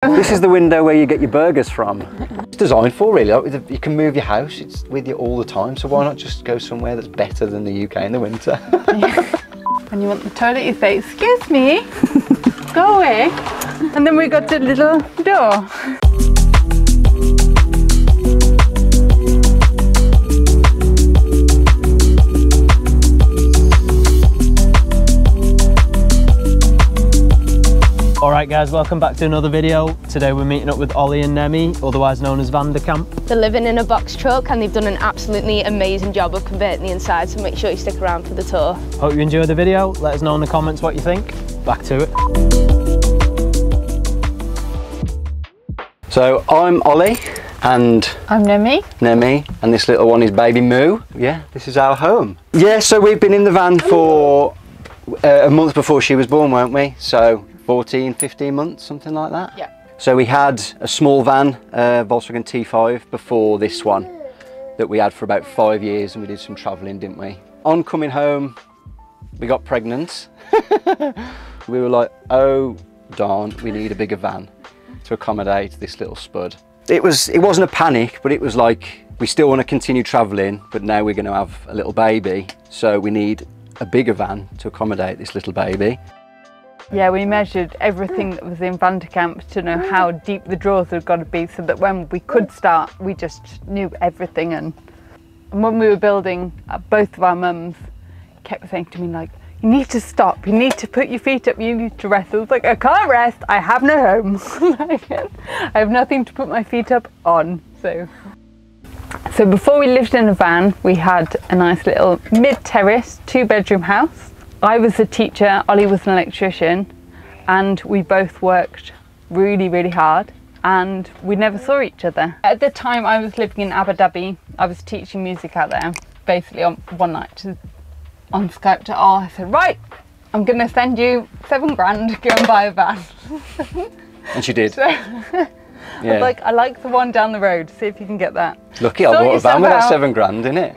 This is the window where you get your burgers from. It's designed for really, like, you can move your house, it's with you all the time, so why not just go somewhere that's better than the UK in the winter? When you want the toilet, you say, excuse me, go away. And then we got the little door. Alright guys, welcome back to another video. Today we're meeting up with Ollie and Nemi, otherwise known as Vanderkamp. They're living in a box truck and they've done an absolutely amazing job of converting the inside, so make sure you stick around for the tour. Hope you enjoy the video. Let us know in the comments what you think. Back to it. So I'm Ollie and I'm Nemi. And this little one is baby Moo. Yeah, this is our home. Yeah, so we've been in the van for a month before she was born, weren't we? So 14, 15 months, something like that. Yeah. So we had a small van, Volkswagen T5, before this one that we had for about 5 years, and we did some travelling, didn't we? On coming home, we got pregnant. We were like, oh darn, we need a bigger van to accommodate this little spud. It wasn't a panic, but it was like, we still want to continue travelling, but now we're going to have a little baby, so we need a bigger van to accommodate this little baby. Yeah, we measured everything that was in Vanderkamp to know how deep the drawers had got to be, so that when we could start, we just knew everything. And when we were building, both of our mums kept saying to me, like, you need to stop, you need to put your feet up, you need to rest. I was like, I can't rest, I have no home. I have nothing to put my feet up on. So before we lived in a van, we had a nice little mid-terrace, 2-bedroom house. I was a teacher, Ollie was an electrician, and we both worked really, really hard, and we never saw each other. At the time I was living in Abu Dhabi, I was teaching music out there. Basically on one night on Skype to Ollie, I said, right, I'm gonna send you 7 grand, go and buy a van. And she did. So, yeah. I was like, I like the one down the road, see if you can get that. Lucky I bought a van with that 7 grand in it.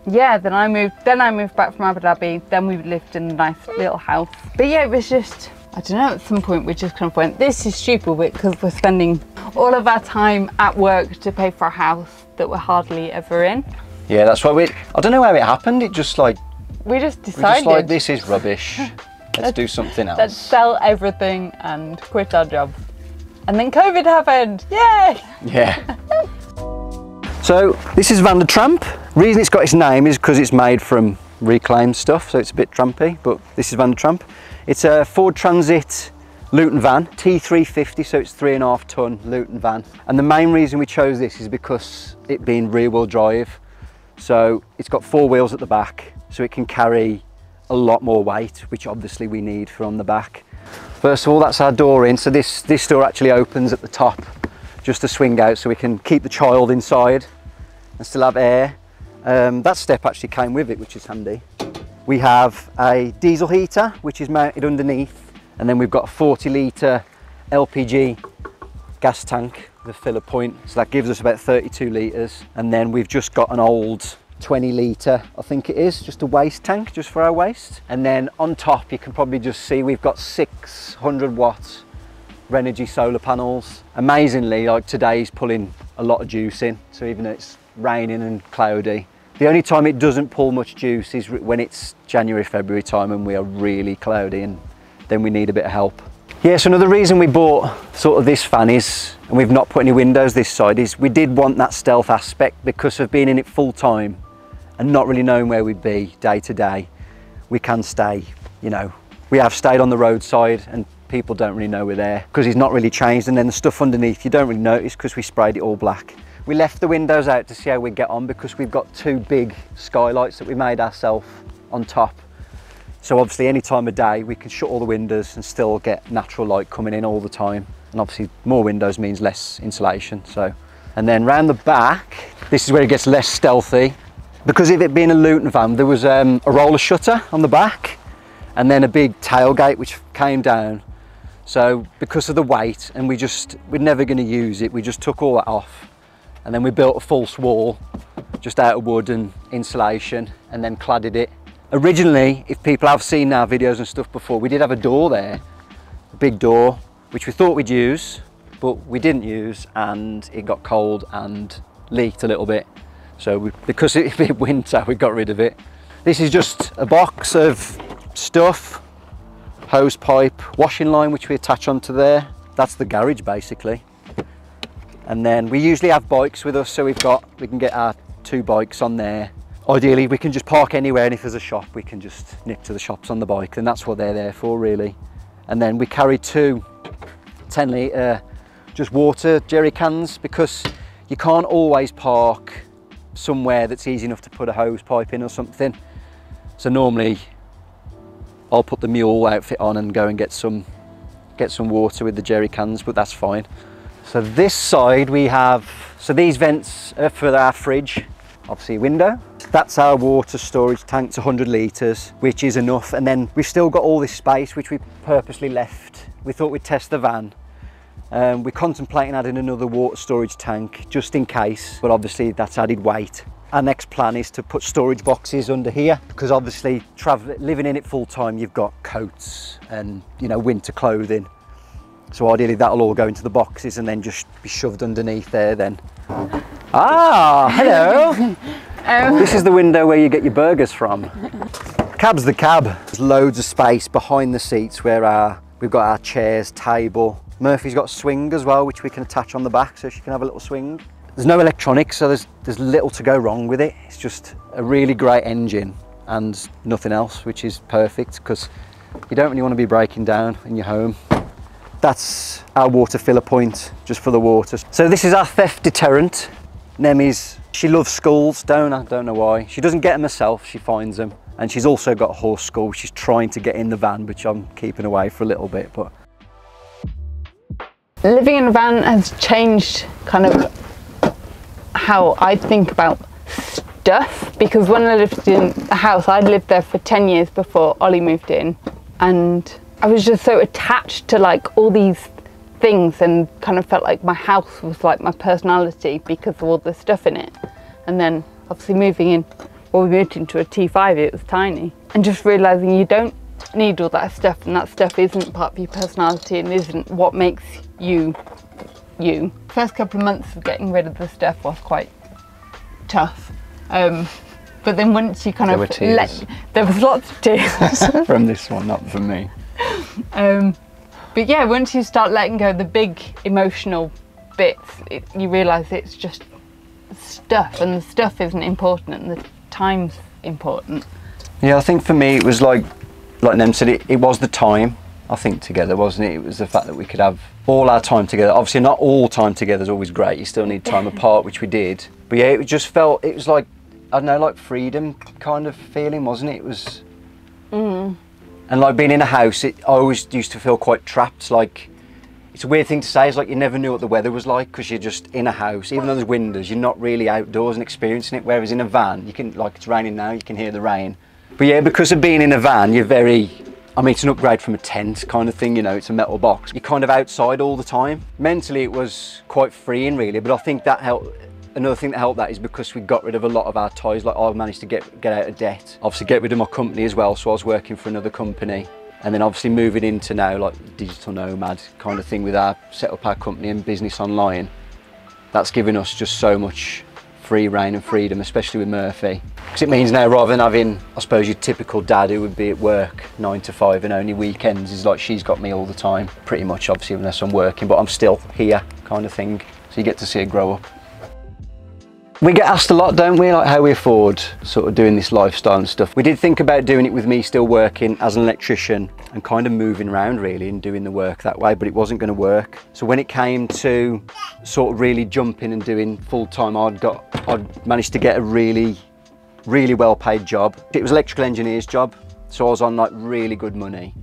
Yeah, then I moved back from Abu Dhabi, then we lived in a nice little house. But yeah, it was just, I don't know, at some point we just kind of went, this is stupid because we're spending all of our time at work to pay for a house that we're hardly ever in. Yeah, that's why I don't know how it happened, it just like, we just decided. We're just like, this is rubbish, let's do something else. Let's sell everything and quit our job. And then COVID happened, yay! Yeah. So this is Vanderkamp. The reason it's got its name is because it's made from reclaimed stuff, so it's a bit trampy, but this is Vanderkamp. It's a Ford Transit Luton van, T350, so it's 3.5 ton Luton van. And the main reason we chose this is because it being rear wheel drive. So it's got 4 wheels at the back, so it can carry a lot more weight, which obviously we need for on the back. First of all, that's our door in. So this door actually opens at the top, just to swing out so we can keep the child inside and still have air. That step actually came with it, which is handy. We have a diesel heater, which is mounted underneath, and then we've got a 40 litre LPG gas tank with a filler point, so that gives us about 32 litres. And then we've just got an old 20 litre, I think it is, just a waste tank, just for our waste. And then on top, you can probably just see we've got 600 watt Renogy solar panels. Amazingly, like today's pulling a lot of juice in, so even though it's raining and cloudy, the only time it doesn't pull much juice is when it's January, February time and we are really cloudy, and then we need a bit of help. Yeah, so another reason we bought sort of this van is, and we've not put any windows this side, is we did want that stealth aspect because of being in it full time and not really knowing where we'd be day to day. We can stay, you know, we have stayed on the roadside and people don't really know we're there because it's not really changed, and then the stuff underneath you don't really notice because we sprayed it all black. We left the windows out to see how we get on because we've got 2 big skylights that we made ourselves on top. So obviously any time of day we can shut all the windows and still get natural light coming in all the time. And obviously more windows means less insulation. So, and then round the back, this is where it gets less stealthy. Because of it being a Luton van, there was a roller shutter on the back and then a big tailgate which came down. So because of the weight, and we're never going to use it, we just took all that off. And then we built a false wall just out of wood and insulation, and then cladded it. Originally, if people have seen our videos and stuff before, we did have a door there, a big door, which we thought we'd use, but we didn't use, and it got cold and leaked a little bit. So because it was winter, we got rid of it. This is just a box of stuff, hose pipe, washing line, which we attach onto there. That's the garage basically. And then we usually have bikes with us, so we can get our 2 bikes on there. Ideally we can just park anywhere, and if there's a shop we can just nip to the shops on the bike, and that's what they're there for really. And then we carry 2 10 litre just water jerry cans, because you can't always park somewhere that's easy enough to put a hose pipe in or something. So normally I'll put the mule outfit on and go and get some water with the jerry cans, but that's fine. So this side we have, so these vents are for our fridge, obviously window. That's our water storage tank, it's 100 litres, which is enough. And then we've still got all this space, which we purposely left. We thought we'd test the van. We're contemplating adding another water storage tank just in case, but obviously that's added weight. Our next plan is to put storage boxes under here, because obviously living in it full time, you've got coats and, you know, winter clothing. So ideally that'll all go into the boxes and then just be shoved underneath there then. Ah, hello. This is the window where you get your burgers from. Cab's the cab. There's loads of space behind the seats where we've got our chairs, table. Murphy's got a swing as well, which we can attach on the back so she can have a little swing. There's no electronics, so there's little to go wrong with it. It's just a really great engine and nothing else, which is perfect, because you don't really want to be breaking down in your home. That's our water filler point, just for the water. So this is our theft deterrent. She loves skulls, I don't know why. She doesn't get them herself, she finds them. And she's also got a horse skull. She's trying to get in the van, which I'm keeping away for a little bit. But living in a van has changed kind of how I think about stuff, because when I lived in the house, I'd lived there for 10 years before Ollie moved in, and I was just so attached to like all these things, and kind of felt like my house was like my personality because of all the stuff in it. And then obviously moving in, well, we moved into a T5, it was tiny, and just realising you don't need all that stuff, and that stuff isn't part of your personality and isn't what makes you you. First couple of months of getting rid of the stuff was quite tough, but then once you kind of there was lots of tears from this one, not from me. But yeah, once you start letting go of the big emotional bits, you realise it's just stuff, and the stuff isn't important and the time's important. Yeah, I think for me it was like Nem said, it was the time, I think, together, wasn't it? It was the fact that we could have all our time together. Obviously not all time together is always great, you still need time apart, which we did. But yeah, it just felt, it was like, I don't know, like freedom kind of feeling, wasn't it? It was... And like being in a house, I always used to feel quite trapped. Like, it's a weird thing to say, it's like you never knew what the weather was like, because you're just in a house. Even though there's windows, you're not really outdoors and experiencing it. Whereas in a van, you can, like, it's raining now, you can hear the rain. But yeah, because of being in a van, you're very, I mean, it's an upgrade from a tent kind of thing, you know, it's a metal box. You're kind of outside all the time. Mentally, it was quite freeing really, but I think that helped. Another thing that helped that is because we got rid of a lot of our ties. Like, I managed to get out of debt. Obviously get rid of my company as well, so I was working for another company. And then obviously moving into now like digital nomad kind of thing with our set up our company and business online. That's given us just so much free reign and freedom, especially with Murphy. Because it means now, rather than having, I suppose, your typical dad who would be at work 9 to 5 and only weekends, is like she's got me all the time, pretty much, obviously, unless I'm working, but I'm still here kind of thing. So you get to see her grow up. We get asked a lot, don't we, like how we afford sort of doing this lifestyle and stuff. We did think about doing it with me still working as an electrician and kind of moving around really and doing the work that way, but it wasn't going to work. So when it came to sort of really jumping and doing full time, I'd managed to get a really well paid job. It was an electrical engineer's job, so I was on like really good money.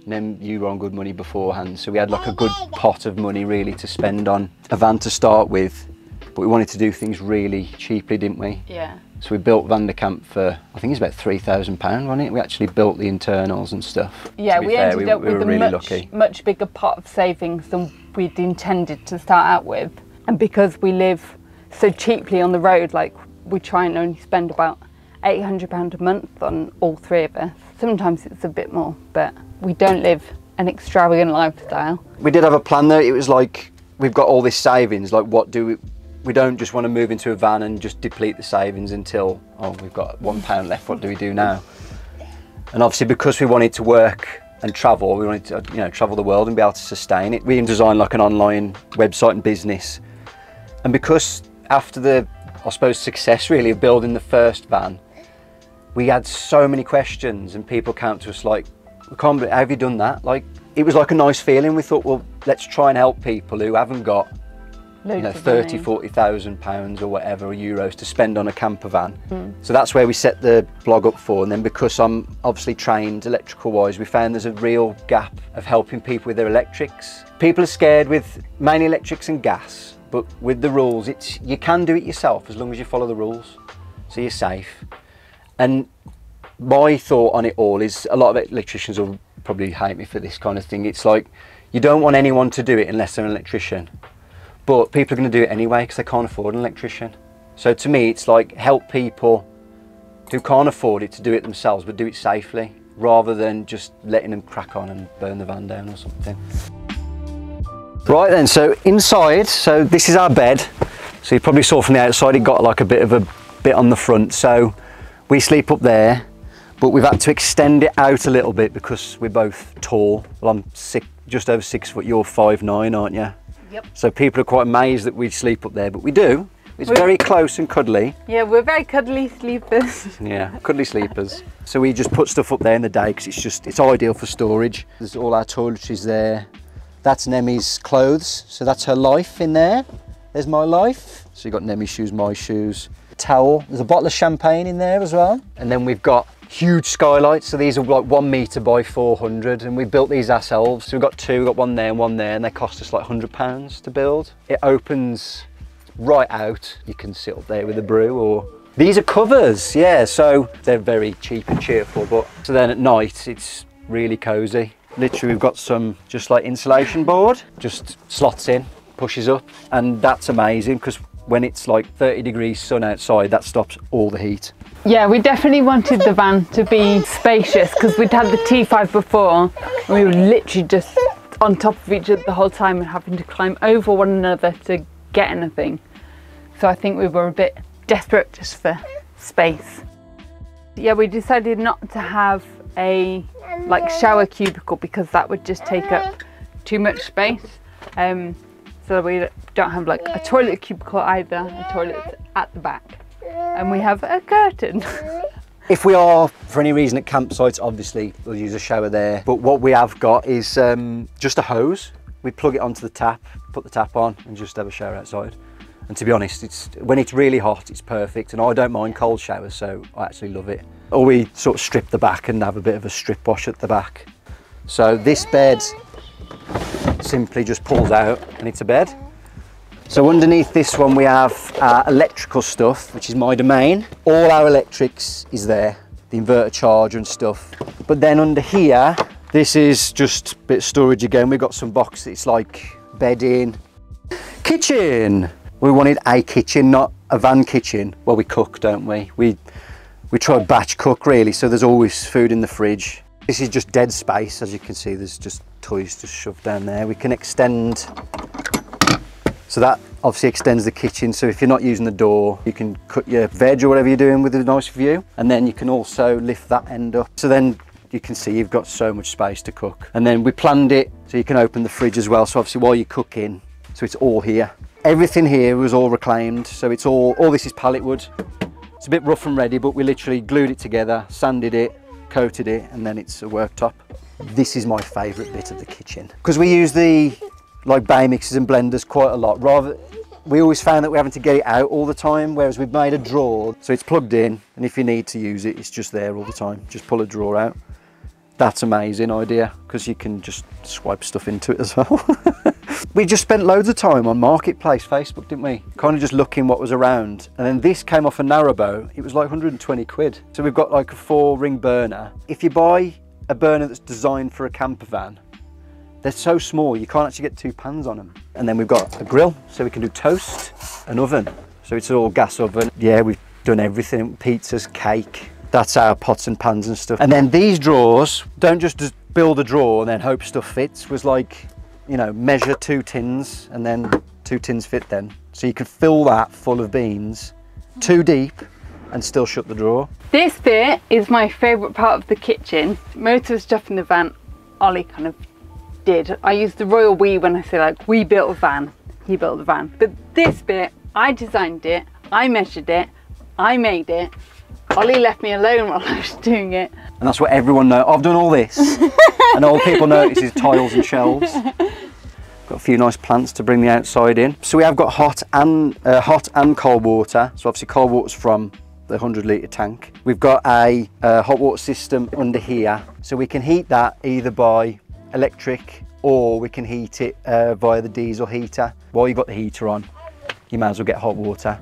And then you were on good money beforehand, so we had like a good pot of money really to spend on a van to start with. But we wanted to do things really cheaply, didn't we? Yeah. So we built Van der Kamp for, I think it's about £3,000, wasn't it? We actually built the internals and stuff. Yeah, we ended up with a much bigger pot of savings than we'd intended to start out with. And because we live so cheaply on the road, like we try and only spend about £800 a month on all three of us. Sometimes it's a bit more, but we don't live an extravagant lifestyle. We did have a plan though. It was like, we've got all this savings, like what do we don't just want to move into a van and just deplete the savings until, oh, we've got £1 left, what do we do now? And obviously because we wanted to work and travel, we wanted to, you know, travel the world and be able to sustain it, we designed like an online website and business. And because after the, I suppose, success really of building the first van, we had so many questions and people came to us like, we can't believe, how have you done that? Like, it was like a nice feeling. We thought, well, let's try and help people who haven't got, you know, 30, 40,000 pounds or whatever, euros to spend on a camper van. So that's where we set the blog up for. And then because I'm obviously trained electrical wise, we found there's a real gap of helping people with their electrics. People are scared with mainly electrics and gas, but with the rules, you can do it yourself as long as you follow the rules, so you're safe. And my thought on it all is, a lot of electricians will probably hate me for this kind of thing. It's like, you don't want anyone to do it unless they're an electrician. But people are going to do it anyway because they can't afford an electrician. So to me, it's like, help people who can't afford it to do it themselves, but do it safely, rather than just letting them crack on and burn the van down or something. Right then, so inside, so this is our bed. So you probably saw from the outside, it got like a bit of a bit on the front. So we sleep up there, but we've had to extend it out a little bit because we're both tall. Well, I'm just over 6 foot, you're 5'9", aren't you? Yep. So people are quite amazed that we sleep up there, but we do. It's very close and cuddly. Yeah, we're very cuddly sleepers. Yeah, cuddly sleepers. So we just put stuff up there in the day because it's ideal for storage. There's all our toiletries there. That's Nemi's clothes, so that's her life in there. There's my life. So you've got Nemi's shoes, my shoes. Towel, there's a bottle of champagne in there as well. And then we've got huge skylights, so these are like 1 metre by 400, and we built these ourselves. So we've got two, we've got one there, and they cost us like £100 to build. It opens right out. You can sit up there with a brew, or these are covers, yeah, so they're very cheap and cheerful. But so then at night it's really cozy. Literally, we've got some just like insulation board, just slots in, pushes up, and that's amazing because when it's like 30 degrees sun outside, that stops all the heat. Yeah, we definitely wanted the van to be spacious because we'd had the T5 before and we were literally just on top of each other the whole time and having to climb over one another to get anything. So I think we were a bit desperate just for space. Yeah, we decided not to have a like shower cubicle because that would just take up too much space. So we don't have like a toilet cubicle either, a toilet at the back. And we have a curtain. If we are, for any reason, at campsites, obviously we'll use a shower there. But what we have got is just a hose. We plug it onto the tap, put the tap on and just have a shower outside. And to be honest, when it's really hot, it's perfect. And I don't mind cold showers, so I actually love it. Or we sort of strip the back and have a bit of a strip wash at the back. So this bed simply just pulls out and it's a bed. So underneath this one we have electrical stuff, which is my domain. All our electrics is there, the inverter charger and stuff. But then under here, this is just a bit of storage again. We've got some boxes, it's like bedding. Kitchen! We wanted a kitchen, not a van kitchen. Well, we cook, don't we? We try to batch cook really, so there's always food in the fridge. This is just dead space, as you can see, there's just toys just shoved down there. We can extend, so that obviously extends the kitchen, so if you're not using the door, you can cut your veg or whatever you're doing with a nice view, and then you can also lift that end up. So then you can see you've got so much space to cook. And then we planned it so you can open the fridge as well, so obviously while you're cooking, so it's all here. Everything here was all reclaimed, so it's all this is pallet wood. It's a bit rough and ready, but we literally glued it together, sanded it, coated it, and then it's a worktop. This is my favourite bit of the kitchen because we use the like bay mixers and blenders quite a lot. We always found that we're having to get it out all the time, whereas we've made a drawer, so it's plugged in, and if you need to use it, it's just there all the time. Just pull a drawer out. That's an amazing idea because you can just swipe stuff into it as well. We just spent loads of time on Marketplace, Facebook, didn't we? Kind of just looking what was around. And then this came off a narrowboat. It was like 120 quid. So we've got like a 4-ring burner. If you buy a burner that's designed for a camper van, they're so small, you can't actually get 2 pans on them. And then we've got a grill, so we can do toast, an oven. So it's all gas oven. Yeah, we've done everything, pizzas, cake. That's our pots and pans and stuff. And then these drawers, don't just build a drawer and then hope stuff fits. Was like, you know, measure 2 tins and then 2 tins fit then. So you can fill that full of beans 2 deep and still shut the drawer. This bit is my favourite part of the kitchen. Most of the stuff in the van, Ollie kind of did. I use the royal we when I say like, we built a van, he built the van. But this bit, I designed it, I measured it, I made it. Ollie left me alone while I was doing it. And that's what everyone knows. I've done all this. And all people notice is tiles and shelves. Got a few nice plants to bring the outside in. So we have got hot and cold water. So obviously cold water's from the 100-litre tank. We've got a hot water system under here. So we can heat that either by electric or we can heat it via the diesel heater. While you've got the heater on, you might as well get hot water.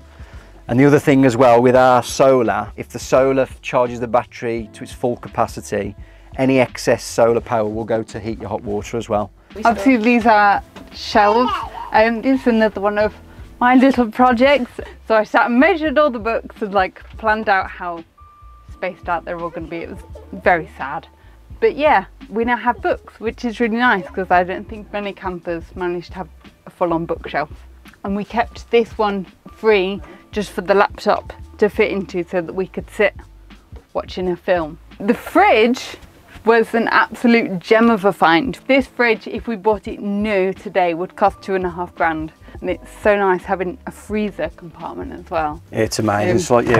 And the other thing as well with our solar, if the solar charges the battery to its full capacity, any excess solar power will go to heat your hot water as well. Obviously these are shelves, and this is another one of my little projects. So I sat and measured all the books and like planned out how spaced out they're all going to be. It was very sad. But yeah, we now have books, which is really nice because I don't think many campers managed to have a full-on bookshelf. And we kept this one free just for the laptop to fit into so that we could sit watching a film. The fridge was an absolute gem of a find. This fridge, if we bought it new today, would cost £2.5 grand. And it's so nice having a freezer compartment as well. It's amazing. It's like, yeah,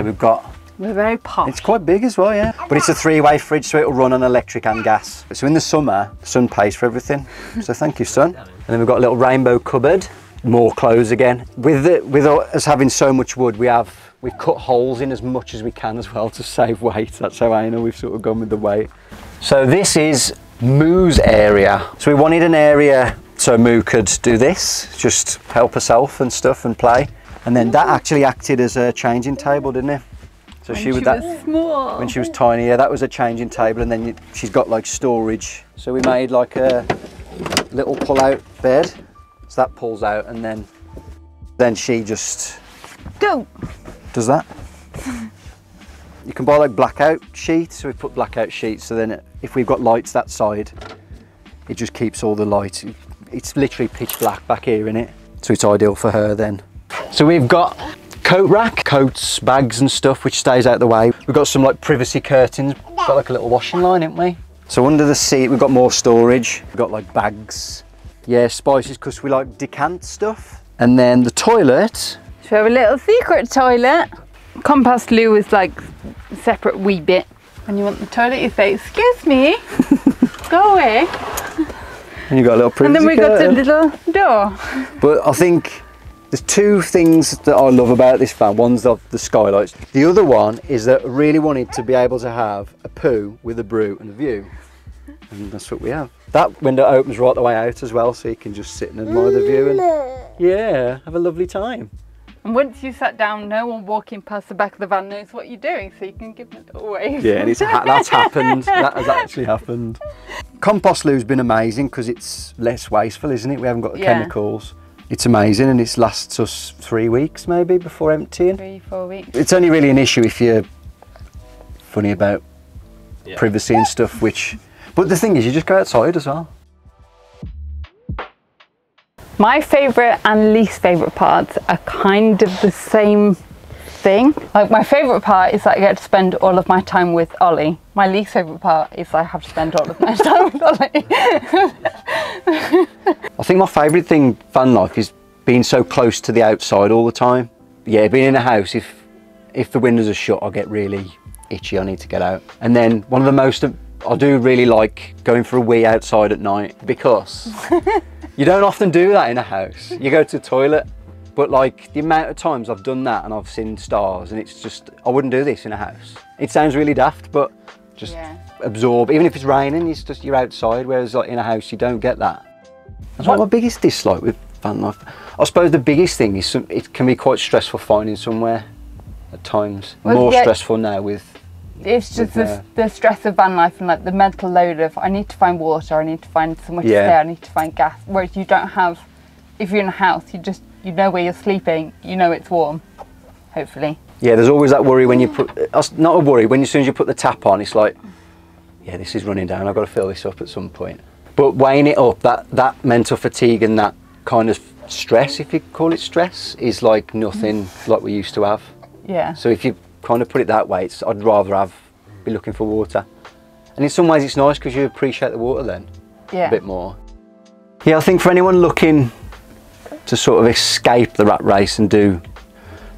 we're very posh. It's quite big as well, yeah. But it's a 3-way fridge, so it'll run on electric and gas. So in the summer, the sun pays for everything. So thank you, son. And then we've got a little rainbow cupboard. More clothes again. With us having so much wood, we've cut holes in as much as we can as well to save weight. That's how I know we've sort of gone with the weight. So this is Moo's area. So we wanted an area so Moo could do this, just help herself and stuff and play. And then that actually acted as a changing table, didn't it? So when she was small. When she was tiny, yeah, that was a changing table, and then she's got like storage. So we made like a little pull-out bed. So that pulls out, and then she just does that. You can buy like blackout sheets, so we put blackout sheets, so then if we've got lights that side, it just keeps all the lights. It's literally pitch black back here in it, so it's ideal for her then. So we've got coat rack, coats, bags and stuff, which stays out the way. We've got some like privacy curtains, got like a little washing line, haven't we? So under the seat we've got more storage. We've got like bags. Yeah, spices, because we like decant stuff. And then the toilet. So we have a little secret toilet. Compost loo is like a separate wee bit. When you want the toilet, you say, excuse me, go away. And you've got a little privacy And then we got curtain. the little door. But I think there's 2 things that I love about this van. One's the skylights. The other one is that I really wanted to be able to have a poo with a brew and a view. And that's what we have. That window opens right the way out as well, so you can just sit and admire the view and yeah, have a lovely time. And once you sat down, no one walking past the back of the van knows what you're doing, so you can give them a little wave. Yeah, and that's happened. That has actually happened. Compost loo's been amazing because it's less wasteful, isn't it? We haven't got the chemicals. It's amazing, and it lasts us 3 weeks maybe before emptying. 3-4 weeks. It's only really an issue if you're funny about privacy and stuff, but the thing is, you just go outside as well. My favourite and least favourite parts are kind of the same thing. Like my favourite part is that I get to spend all of my time with Ollie. My least favourite part is I have to spend all of my time with Ollie. I think my favourite thing, van life, is being so close to the outside all the time. Yeah, being in a house, if the windows are shut, I get really itchy, I need to get out. And then one of the most, I do really like going for a wee outside at night, because you don't often do that in a house. You go to the toilet, but like the amount of times I've done that and I've seen stars, and it's just, I wouldn't do this in a house. It sounds really daft, but just absorb. Even if it's raining, it's just, you're outside, whereas like in a house you don't get that. That's what my biggest dislike with van life. I suppose the biggest thing is it can be quite stressful finding somewhere at times. More stressful now with it's just the stress of van life and like the mental load of I need to find water, I need to find somewhere to stay, I need to find gas. Whereas you don't have, if you're in a house, you know where you're sleeping, you know it's warm, hopefully. Yeah, there's always that worry when you put, not a worry, when as soon as you put the tap on, it's like, yeah, this is running down, I've got to fill this up at some point. But weighing it up, that mental fatigue and that kind of stress, if you call it stress, is like nothing like we used to have. Yeah. So if you kind of put it that way, I'd rather be looking for water. And in some ways it's nice because you appreciate the water then a bit more. Yeah, I think for anyone looking to sort of escape the rat race and do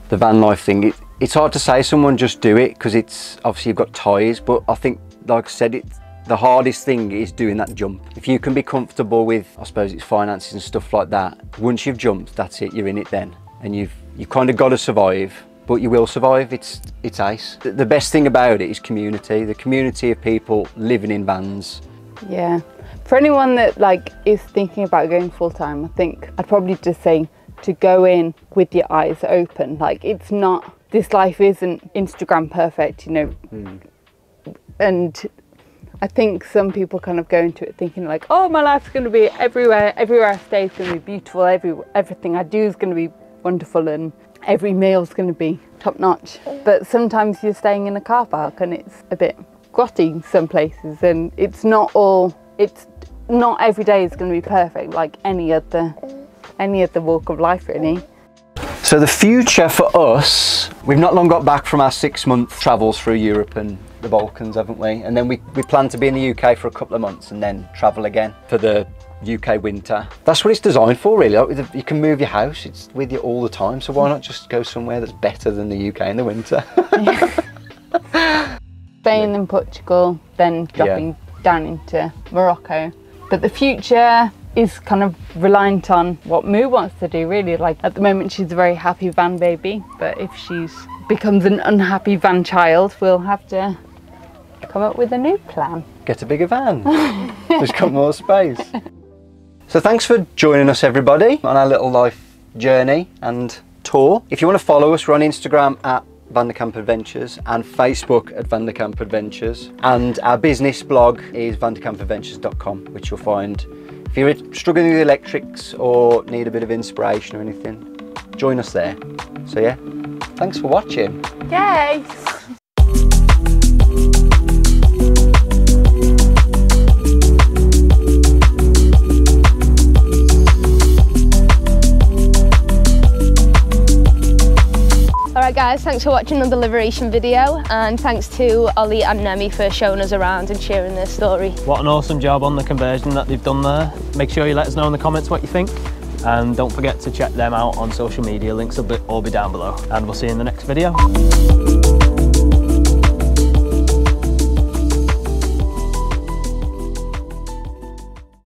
the van life thing, it's hard to say someone just do it, because it's obviously you've got ties, but I think, like I said, the hardest thing is doing that jump. If you can be comfortable with, I suppose it's finances and stuff like that, once you've jumped, that's it, you're in it then. And you've kind of got to survive, but you will survive. It's ace. The best thing about it is community, the community of people living in vans. Yeah. For anyone that like is thinking about going full-time, I think I'd probably just say to go in with your eyes open. Like, it's not, this life isn't Instagram perfect, you know. And I think some people kind of go into it thinking like, oh, my life's going to be everywhere I stay is going to be beautiful, everything I do is going to be wonderful, and every meal's going to be top notch. But sometimes you're staying in a car park and it's a bit grotty some places, and it's not every day is going to be perfect like any other walk of life, really. So the future for us, we've not long got back from our 6-month travels through Europe and the Balkans, haven't we? And then we plan to be in the UK for a couple of months and then travel again for the UK winter. That's what it's designed for, really. Like, you can move your house, it's with you all the time, so why not just go somewhere that's better than the UK in the winter? Spain and Portugal, then dropping down into Morocco. But the future is kind of reliant on what Moo wants to do, really. Like, at the moment she's a very happy van baby, but if she becomes an unhappy van child, we'll have to come up with a new plan. Get a bigger van. Just got more space. So thanks for joining us, everybody, on our little life journey and tour. If you want to follow us, we're on Instagram at Van der Kamp Adventures and Facebook at Van der Kamp Adventures, and our business blog is vanderkampadventures.com, which you'll find if you're struggling with electrics or need a bit of inspiration or anything. Join us there. So yeah, thanks for watching. Yay! Alright guys, thanks for watching another Liberation video, and thanks to Ollie and Nemi for showing us around and sharing their story. What an awesome job on the conversion that they've done there. Make sure you let us know in the comments what you think, and don't forget to check them out on social media. Links will all be down below, and we'll see you in the next video.